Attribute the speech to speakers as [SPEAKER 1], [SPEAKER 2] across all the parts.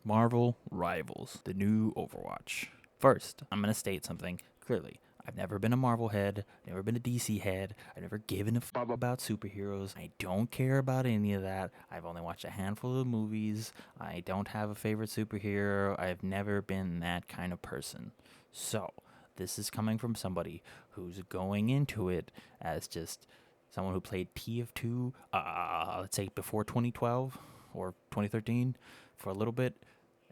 [SPEAKER 1] Marvel Rivals, the new Overwatch. First, I'm going to state something clearly. I've never been a Marvel head, never been a DC head, I've never given a fuck about superheroes. I don't care about any of that. I've only watched a handful of movies. I don't have a favorite superhero. I've never been that kind of person. So, this is coming from somebody who's going into it as just someone who played TF2, let's say before 2012 or 2013 for a little bit,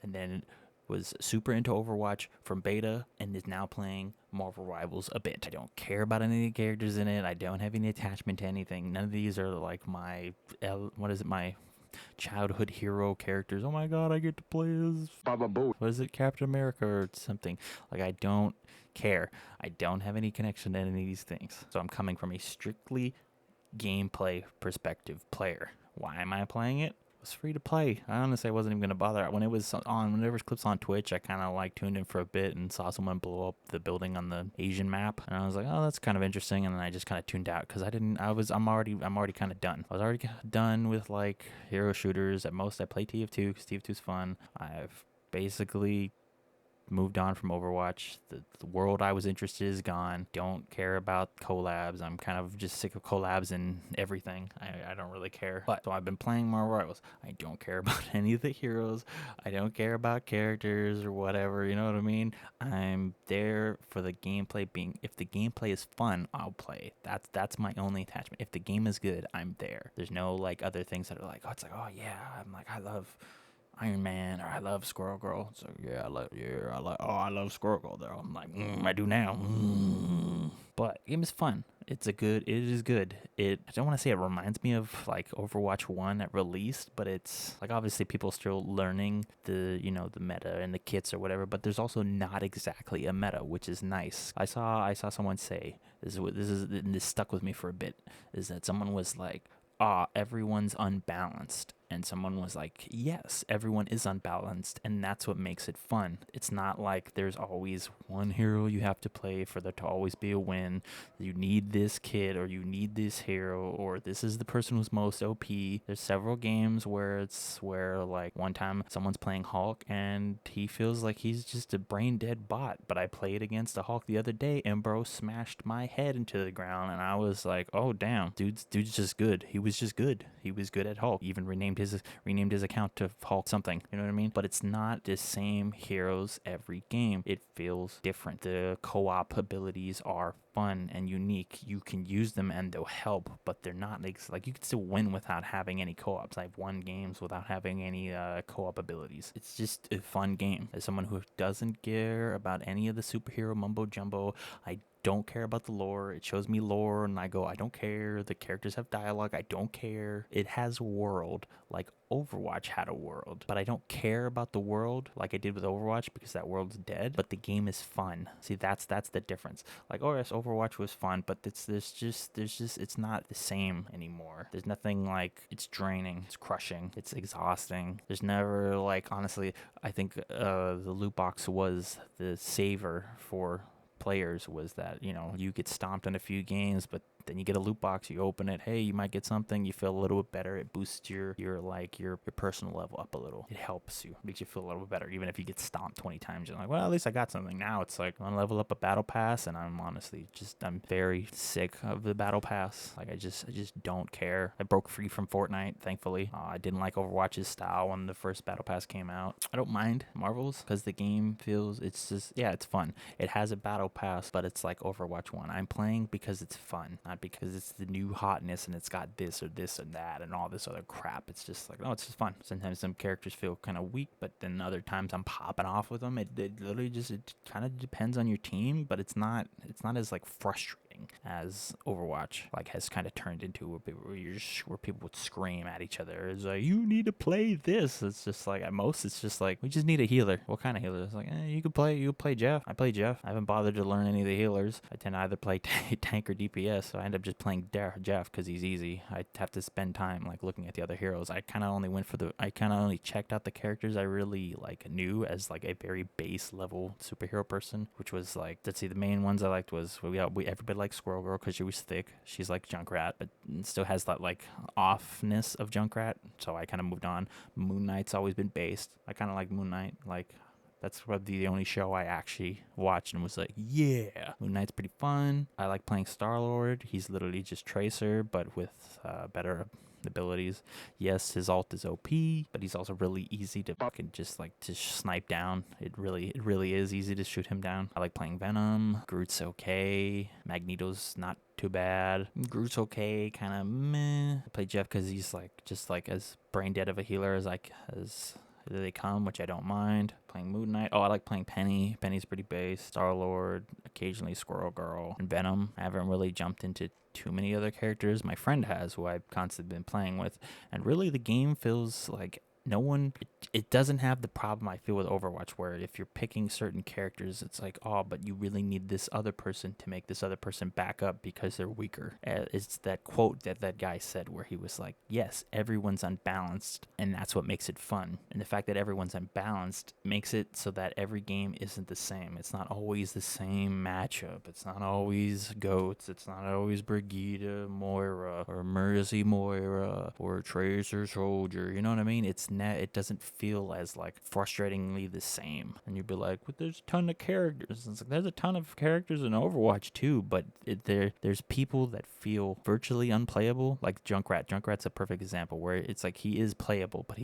[SPEAKER 1] and then was super into Overwatch from beta and is now playing Marvel Rivals a bit. I don't care about any of the characters in it. I don't have any attachment to anything. None of these are like my my childhood hero characters. Oh my god, I get to play as Baba Boo. What is it, Captain America or something? Like, I don't care. I don't have any connection to any of these things. So I'm coming from a strictly gameplay perspective player. Why am I playing it? It was free to play. I honestly wasn't even gonna bother. When it was on, whenever it clips on Twitch, I kind of like tuned in for a bit and saw someone blow up the building on the Asian map, and I was like, oh, that's kind of interesting. And then I just kind of tuned out because I'm already kind of done. I was already done with like hero shooters. At most, I play TF2 because TF2's fun. I've basically moved on from Overwatch. The world I was interested in is gone. Don't care about collabs. I'm kind of just sick of collabs and everything. I don't really care. But so I've been playing Marvel Rivals. I don't care about any of the heroes. I don't care about characters or whatever. You know what I mean? I'm there for the gameplay being. If the gameplay is fun, I'll play. That's my only attachment. If the game is good, I'm there. There's no like other things that are like, oh, it's like, oh yeah, I'm like, I love Iron Man, or I love Squirrel Girl. So I love Squirrel Girl though. I'm like, I do now. But the game is fun. It is good. I don't want to say it reminds me of like Overwatch 1 at release, but it's like obviously people still learning the meta and the kits or whatever, but there's also not exactly a meta, which is nice. I saw someone say this stuck with me for a bit, is that someone was like, everyone's unbalanced. And someone was like, yes, everyone is unbalanced, and that's what makes it fun. It's not like there's always one hero you have to play for there to always be a win. You need this kid, or you need this hero, or this is the person who's most OP. There's several games where like one time someone's playing Hulk and he feels like he's just a brain dead bot. But I played against a Hulk the other day and bro smashed my head into the ground, and I was like, oh damn, dude's just good. He was just good. He was good at Hulk. He even renamed his account to Hulk something. You know what I mean? But it's not the same heroes every game. It feels different. The co-op abilities are fun and unique. You can use them and they'll help, but they're not like you can still win without having any co-ops. I've won games without having any co-op abilities. It's just a fun game. As someone who doesn't care about any of the superhero mumbo jumbo, I don't care about the lore. It shows me lore and I go, I don't care. The characters have dialogue. I don't care. It has a world like Overwatch had a world, but I don't care about the world like I did with Overwatch because that world's dead, but the game is fun. See, that's the difference. Like, oh yes, Overwatch was fun, but there's just it's not the same anymore. There's nothing like, it's draining, it's crushing, it's exhausting. There's never like, honestly, I think the loot box was the saver for players, was that you get stomped in a few games, but then you get a loot box, you open it, hey, you might get something, you feel a little bit better. It boosts your personal level up a little. It helps you, makes you feel a little bit better. Even if you get stomped 20 times, you're like, well, at least I got something. Now it's like, I want to level up a battle pass, and I'm honestly I'm very sick of the battle pass. Like, I just don't care. I broke free from Fortnite, thankfully. I didn't like Overwatch's style when the first battle pass came out. I don't mind Marvel's because the game feels, it's just, yeah, it's fun. It has a battle pass, but it's like Overwatch 1. I'm playing because it's fun, not because it's the new hotness and it's got this or this and that and all this other crap. It's just like, no, it's just fun. Sometimes some characters feel kind of weak, but then other times I'm popping off with them. It literally just, it kind of depends on your team, but it's not as like frustrating as Overwatch like has kind of turned into, where people would scream at each other. It's like, you need to play this. It's just like, at most it's just like, we just need a healer. What kind of healer? It's like, you play Jeff. I play Jeff. I haven't bothered to learn any of the healers. I tend to either play tank or DPS, so I end up just playing Jeff because he's easy. I have to spend time like looking at the other heroes. I kind of only checked out the characters I really like knew as like a very base level superhero person, which was like, let's see, the main ones I liked was everybody like Squirrel Girl because she was thick. She's like Junkrat, but still has that like offness of Junkrat. So I kind of moved on. Moon Knight's always been based. I kind of like Moon Knight. Like that's probably the only show I actually watched and was like, yeah, Moon Knight's pretty fun. I like playing Star-Lord. He's literally just Tracer, but with better abilities. Yes, his ult is OP, but he's also really easy to fucking just like to snipe down. It really is easy to shoot him down. I like playing Venom. Groot's okay. Magneto's not too bad. Groot's okay, kind of meh. I play Jeff because he's like just like as brain dead of a healer as they come, which I don't mind. Playing Moon Knight. Oh, I like playing Penny. Penny's pretty base. Star-Lord, occasionally Squirrel Girl, and Venom. I haven't really jumped into too many other characters. My friend has, who I've constantly been playing with, and really the game feels like it doesn't have the problem I feel with Overwatch, where if you're picking certain characters, it's like, oh, but you really need this other person to make this other person back up because they're weaker. It's that quote that guy said where he was like, yes, everyone's unbalanced, and that's what makes it fun. And the fact that everyone's unbalanced makes it so that every game isn't the same. It's not always the same matchup. It's not always GOATs. It's not always Brigida, Moira, or Mercy Moira, or Tracer Soldier. You know what I mean? It doesn't feel as like frustratingly the same. And you'd be like, well, there's a ton of characters. It's like, there's a ton of characters in Overwatch too, but there's people that feel virtually unplayable, like Junkrat. Junkrat's a perfect example where it's like he is playable, but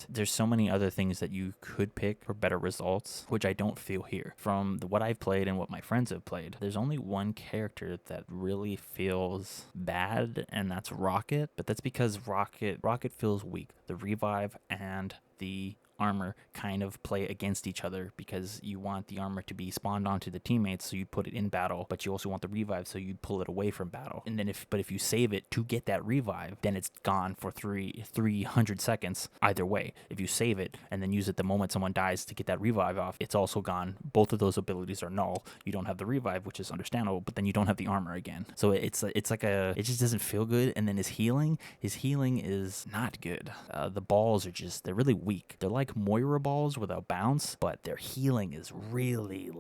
[SPEAKER 1] there's so many other things that you could pick for better results, which I don't feel here. From what I've played and what my friends have played, there's only one character that really feels bad, and that's Rocket. But that's because Rocket feels weak. The revive and the armor kind of play against each other because you want the armor to be spawned onto the teammates, so you put it in battle, but you also want the revive, so you pull it away from battle. And then if you save it to get that revive, then it's gone for 300 seconds either way. If you save it and then use it the moment someone dies to get that revive off, it's also gone. Both of those abilities are null. You don't have the revive, which is understandable, but then you don't have the armor again. So it just doesn't feel good. And then his healing is not good. The balls they're really weak. They're like Moira balls without bounce, but their healing is really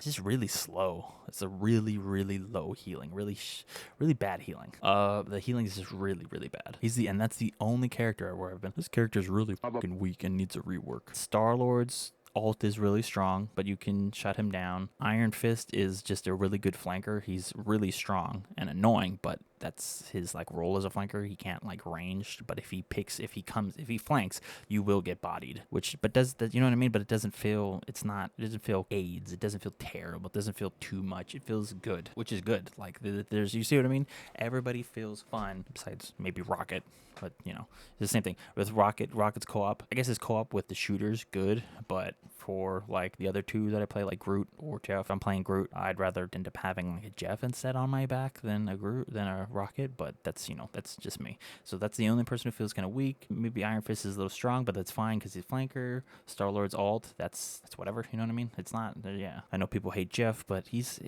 [SPEAKER 1] just really slow. It's a really low healing, really bad healing. The healing is just really bad. And that's the only character where I've been, this character's really fucking weak and needs a rework. Star-Lord's ult is really strong, but you can shut him down. Iron Fist is just a really good flanker. He's really strong and annoying, but that's his like role as a flanker. He can't like ranged, but if he flanks, you will get bodied. But does that, you know what I mean? But it doesn't feel AIDS. It doesn't feel terrible. It doesn't feel too much. It feels good, which is good. Like there's, you see what I mean? Everybody feels fun besides maybe Rocket. But, you know, it's the same thing with Rocket's co-op. I guess his co-op with the shooters good, but for like the other two that I play, like Groot or Jeff, if I'm playing Groot, I'd rather end up having like a Jeff instead on my back than a Rocket. But that's just me. So that's the only person who feels kind of weak. Maybe Iron Fist is a little strong, but that's fine because he's flanker. Star-Lord's ult, that's whatever. You know what I mean? It's not. Yeah, I know people hate Jeff, but he's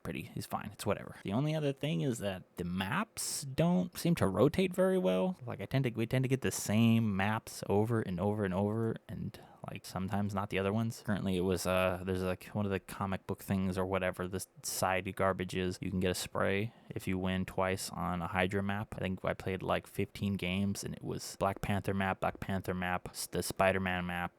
[SPEAKER 1] fine. It's whatever. The only other thing is that the maps don't seem to rotate very well. Like we tend to get the same maps over and over and over, and like sometimes not the other ones. Currently it was there's like one of the comic book things or whatever, this side garbage is, you can get a spray if you win twice on a Hydra map. I think I played like 15 games and it was Black Panther map, the Spider-Man map,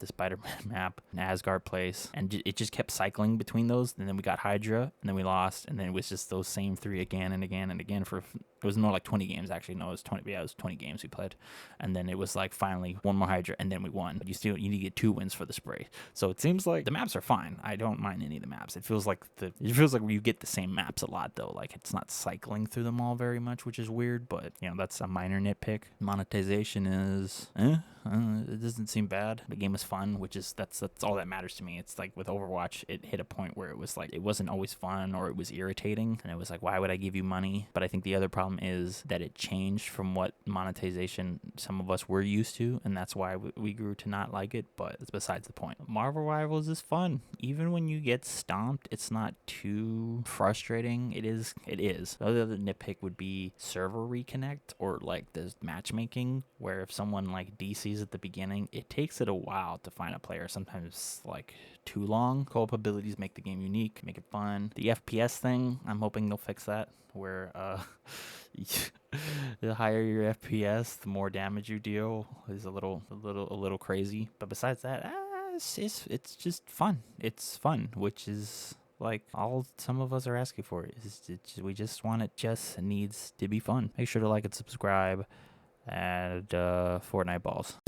[SPEAKER 1] an Asgard place, and it just kept cycling between those. And then we got Hydra, and then we lost, and then it was just those same three again and again and again for, it was more like 20 games actually. No, it was 20. Yeah, it was 20 games we played, and then it was like finally one more Hydra, and then we won. But you need to get 2 wins for the spray. So it seems like the maps are fine. I don't mind any of the maps. It feels like you get the same maps a lot though. Like it's not cycling through them all very much, which is weird. But you know, that's a minor nitpick. Monetization is it doesn't seem bad. The game is fun, which is that's all that matters to me. It's like with Overwatch, it hit a point where it was like it wasn't always fun, or it was irritating, and it was like, why would I give you money? But I think the other problem is that it changed from what monetization some of us were used to, and that's why we grew to not like it. But it's besides the point. Marvel Rivals is fun. Even when you get stomped, it's not too frustrating. It is. The other nitpick would be server reconnect, or like the matchmaking, where if someone like DCs abilities at the beginning, it takes it a while to find a player. Sometimes like too long. Co-op abilities make the game unique, make it fun. The FPS thing, I'm hoping they'll fix that, where the higher your FPS, the more damage you deal is a little crazy. But besides that, it's just fun. It's fun, which is like all some of us are asking for. We just want it. Just needs to be fun. Make sure to like and subscribe. And Fortnite balls.